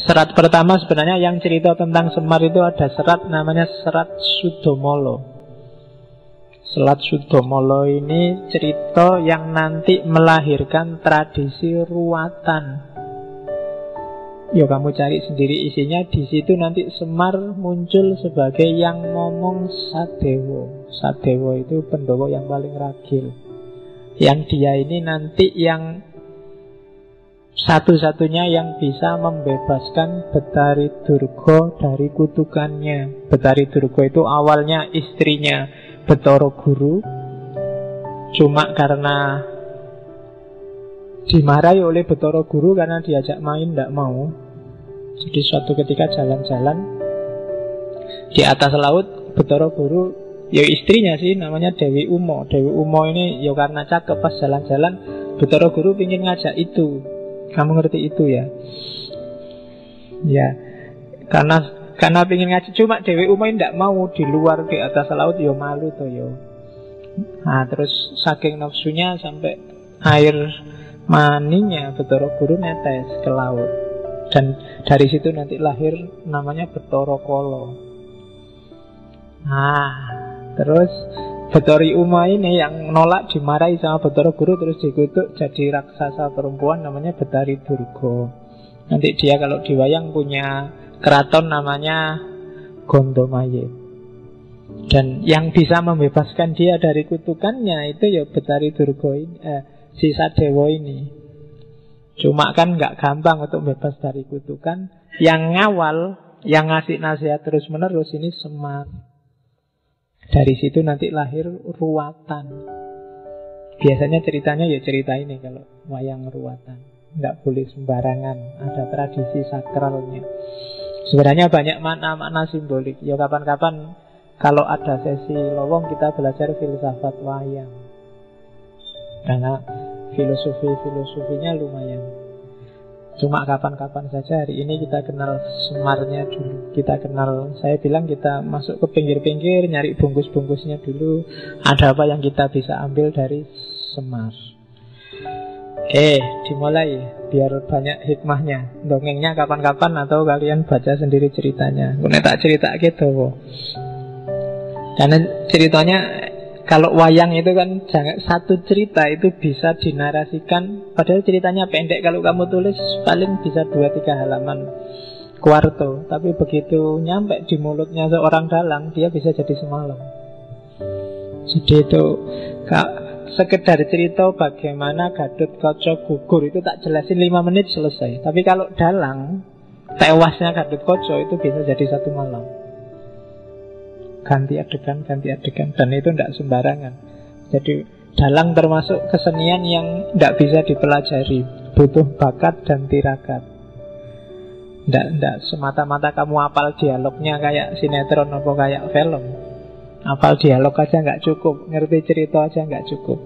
serat pertama sebenarnya yang cerita tentang Semar itu ada serat namanya Serat Sudomolo. Serat Sudomolo ini cerita yang nanti melahirkan tradisi ruwatan. Ya kamu cari sendiri isinya. Di situ nanti Semar muncul sebagai yang ngomong Sadewo. Sadewo itu Pendowo yang paling ragil. Yang dia ini nanti yang satu-satunya yang bisa membebaskan Betari Durga dari kutukannya. Betari Durga itu awalnya istrinya Betara Guru, cuma karena dimarahi oleh Betara Guru karena diajak main tidak mau. Jadi suatu ketika jalan-jalan di atas laut, Betara Guru, ya istrinya sih namanya Dewi Umo. Dewi Umo ini ya karena cakep, pas jalan-jalan Betara Guru ingin ngajak itu. Kamu ngerti itu ya? Ya, karena pengen ngajak, cuma Dewi Umo tidak mau. Di luar di atas laut ya malu toh ya. Nah terus saking nafsunya sampai air maninya Betara Guru netes ke laut. Dan dari situ nanti lahir namanya Betara Kala. Nah terus Betari Umo ini yang nolak dimarahi sama Betara Guru, terus dikutuk jadi raksasa perempuan namanya Betari Durga. Nanti dia kalau di wayang punya keraton namanya Gondomaye. Dan yang bisa membebaskan dia dari kutukannya itu ya Betari Durga ini, si Sadewo ini. Cuma kan nggak gampang untuk bebas dari kutukan. Yang ngawal, yang ngasih nasihat terus menerus ini Semar. Dari situ nanti lahir ruwatan. Biasanya ceritanya ya cerita ini kalau wayang ruwatan. Nggak boleh sembarangan, ada tradisi sakralnya. Sebenarnya banyak makna-makna simbolik. Ya kapan-kapan kalau ada sesi lowong kita belajar filsafat wayang. Karena filosofinya lumayan. Cuma kapan-kapan saja. Hari ini kita kenal Semarnya dulu. Kita kenal, saya bilang kita masuk ke pinggir-pinggir, nyari bungkus-bungkusnya dulu. Ada apa yang kita bisa ambil dari Semar. Dimulai biar banyak hikmahnya. Dongengnya kapan-kapan atau kalian baca sendiri ceritanya. Gue tak cerita gitu. Karena ceritanya kalau wayang itu kan jangan satu cerita itu bisa dinarasikan. Padahal ceritanya pendek, kalau kamu tulis paling bisa 2-3 halaman kuarto. Tapi begitu nyampe di mulutnya seorang dalang, dia bisa jadi semalam. Jadi itu sekedar cerita bagaimana Gatot Kaca gugur itu tak jelasin 5 menit selesai. Tapi kalau dalang, tewasnya Gatot Kaca itu bisa jadi 1 malam. Ganti adegan, dan itu tidak sembarangan. Jadi dalang termasuk kesenian yang tidak bisa dipelajari, butuh bakat dan tirakat. Tidak semata-mata kamu hafal dialognya kayak sinetron atau kayak film. Hafal dialog aja nggak cukup, ngerti cerita aja nggak cukup.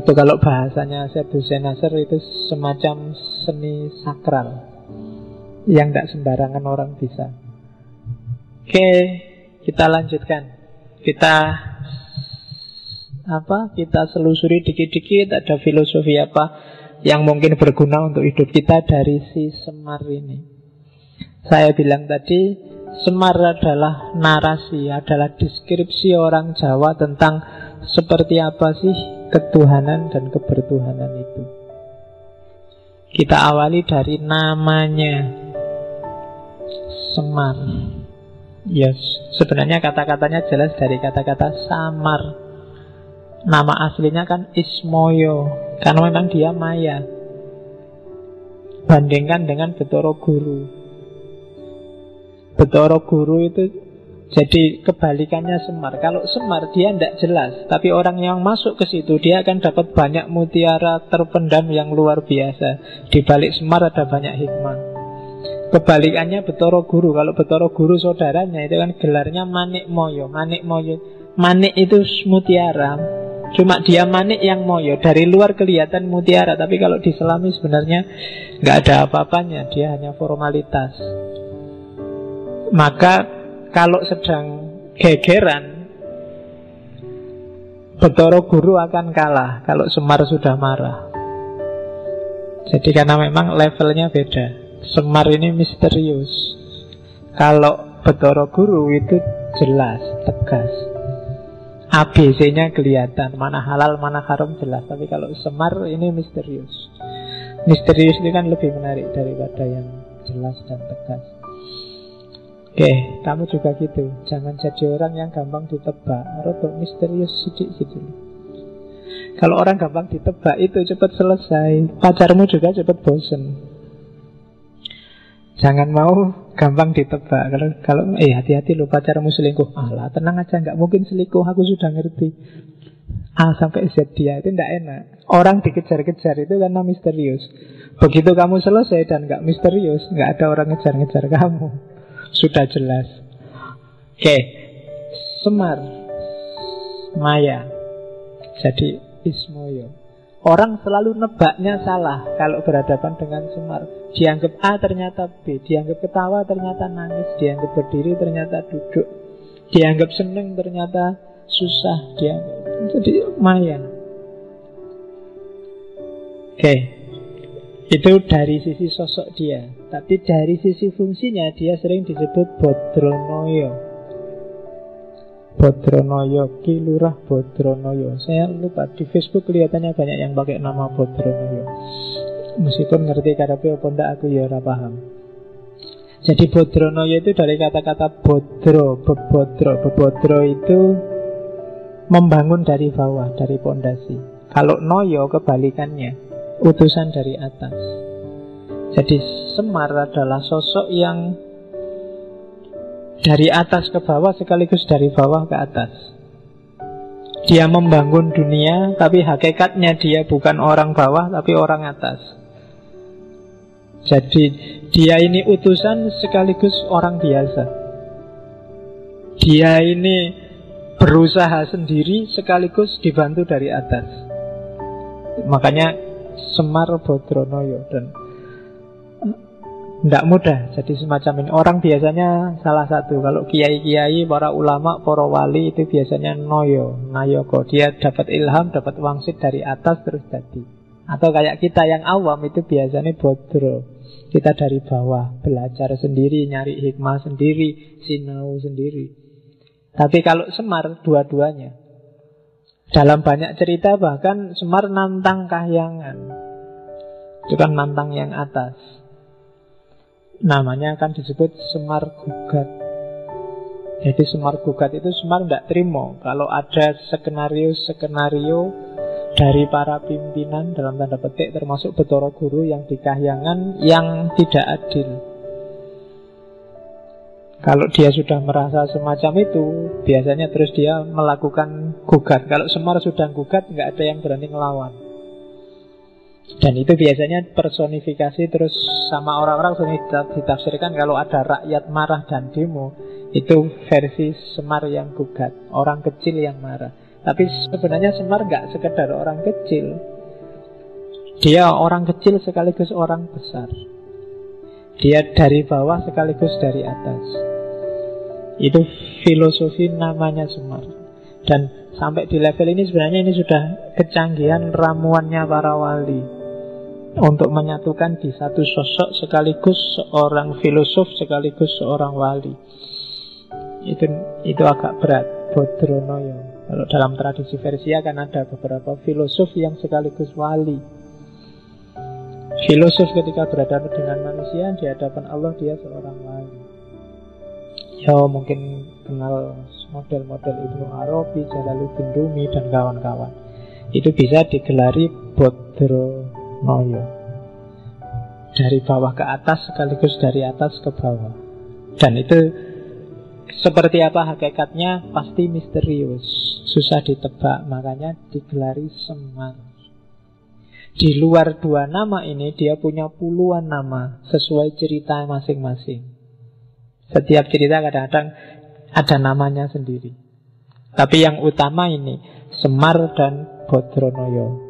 Itu kalau bahasanya Syed Hussein Nasr itu semacam seni sakral yang tidak sembarangan orang bisa. Kita lanjutkan. Kita selusuri dikit-dikit ada filosofi apa yang mungkin berguna untuk hidup kita dari si Semar ini. Saya bilang tadi, Semar adalah narasi, adalah deskripsi orang Jawa tentang seperti apa sih ketuhanan dan kebertuhanan itu. Kita awali dari namanya Semar. Yes, sebenarnya kata-katanya jelas dari kata-kata samar. Nama aslinya kan Ismoyo, karena memang dia maya. Bandingkan dengan Betara Guru. Betara Guru itu jadi kebalikannya Semar. Kalau Semar dia tidak jelas, tapi orang yang masuk ke situ dia akan dapat banyak mutiara terpendam yang luar biasa. Di balik Semar ada banyak hikmah. Kebalikannya Betara Guru. Kalau Betara Guru saudaranya itu kan gelarnya Manik Moyo. Manik itu mutiara. Cuma dia manik yang moyo. Dari luar kelihatan mutiara, tapi kalau diselami sebenarnya nggak ada apa-apanya. Dia hanya formalitas. Maka kalau sedang gegeran, Betara Guru akan kalah kalau Semar sudah marah. Jadi karena memang levelnya beda. Semar ini misterius. Kalau Bathara Guru itu jelas, tegas. ABC-nya kelihatan, mana halal, mana haram jelas. Tapi kalau Semar ini misterius. Misterius itu kan lebih menarik daripada yang jelas dan tegas. Oke, kamu juga gitu. Jangan jadi orang yang gampang ditebak. Rodok misterius sidik gitu. Kalau orang gampang ditebak itu cepat selesai. Pacarmu juga cepat bosen. Jangan mau gampang ditebak. Kalau hati-hati lo pacarmu selingkuh. Alah, tenang aja, nggak mungkin selingkuh. Aku sudah ngerti. A sampai Z dia itu tidak enak. Orang dikejar-kejar itu karena misterius. Begitu kamu selesai dan nggak misterius, nggak ada orang ngejar-ngejar kamu. Sudah jelas. Oke, Semar, Maya. Jadi Ismoyo. Orang selalu nebaknya salah kalau berhadapan dengan Semar. Dianggap A ternyata B, dianggap ketawa ternyata nangis, dianggap berdiri ternyata duduk, dianggap seneng ternyata susah, jadi Maya. Oke, itu dari sisi sosok dia. Tapi dari sisi fungsinya dia sering disebut Bodronoyo. Bodronoyo, Ki Lurah Bodronoyo. Saya lupa, di Facebook kelihatannya banyak yang pakai nama Bodronoyo. Meskipun ngerti karepe apa ndak aku ya ora paham. Jadi Bodronoyo itu dari kata-kata bodro, bebodro. Bebodro itu membangun dari bawah, dari pondasi. Kalau noyo kebalikannya, utusan dari atas. Jadi Semar adalah sosok yang dari atas ke bawah sekaligus dari bawah ke atas. Dia membangun dunia, tapi hakikatnya dia bukan orang bawah, tapi orang atas. Jadi dia ini utusan sekaligus orang biasa. Dia ini berusaha sendiri sekaligus dibantu dari atas. Makanya Semar Bodronoyo. Dan tidak mudah jadi semacam ini. Orang biasanya salah satu. Kalau kiai-kiai, para ulama, para wali itu biasanya noyo, nayoko. Dia dapat ilham, dapat wangsit dari atas terus jadi. Atau kayak kita yang awam itu biasanya bodro. Kita dari bawah, belajar sendiri, nyari hikmah sendiri, sinau sendiri. Tapi kalau Semar dua-duanya. Dalam banyak cerita bahkan Semar nantang kahyangan. Itu kan nantang yang atas. Namanya akan disebut Semar Gugat. Jadi Semar Gugat itu Semar tidak terima kalau ada skenario dari para pimpinan dalam tanda petik termasuk Bathara Guru yang di kahyangan yang tidak adil. Kalau dia sudah merasa semacam itu, biasanya terus dia melakukan gugat. Kalau Semar sudah gugat, nggak ada yang berani ngelawan. Dan itu biasanya personifikasi terus sama orang-orang sering ditafsirkan kalau ada rakyat marah dan demo, itu versi Semar yang gugat, orang kecil yang marah. Tapi sebenarnya Semar nggak sekedar orang kecil. Dia orang kecil sekaligus orang besar. Dia dari bawah sekaligus dari atas. Itu filosofi namanya Semar. Dan sampai di level ini sebenarnya ini sudah kecanggihan ramuannya para wali untuk menyatukan di satu sosok sekaligus seorang filosof sekaligus seorang wali. Itu agak berat. Bodronoyo. Kalau dalam tradisi Persia kan ada beberapa filosof yang sekaligus wali. Filosof ketika berhadapan dengan manusia di hadapan Allah dia seorang wali. Ya mungkin kenal model-model Ibnu Arabi, Jalaluddin Rumi dan kawan-kawan. Itu bisa digelari Bodronoyo. Dari bawah ke atas sekaligus dari atas ke bawah. Dan itu seperti apa hakikatnya pasti misterius, susah ditebak, makanya digelari Semar. Di luar dua nama ini dia punya puluhan nama sesuai cerita masing-masing. Setiap cerita kadang-kadang ada namanya sendiri. Tapi yang utama ini Semar dan Bodronoyo.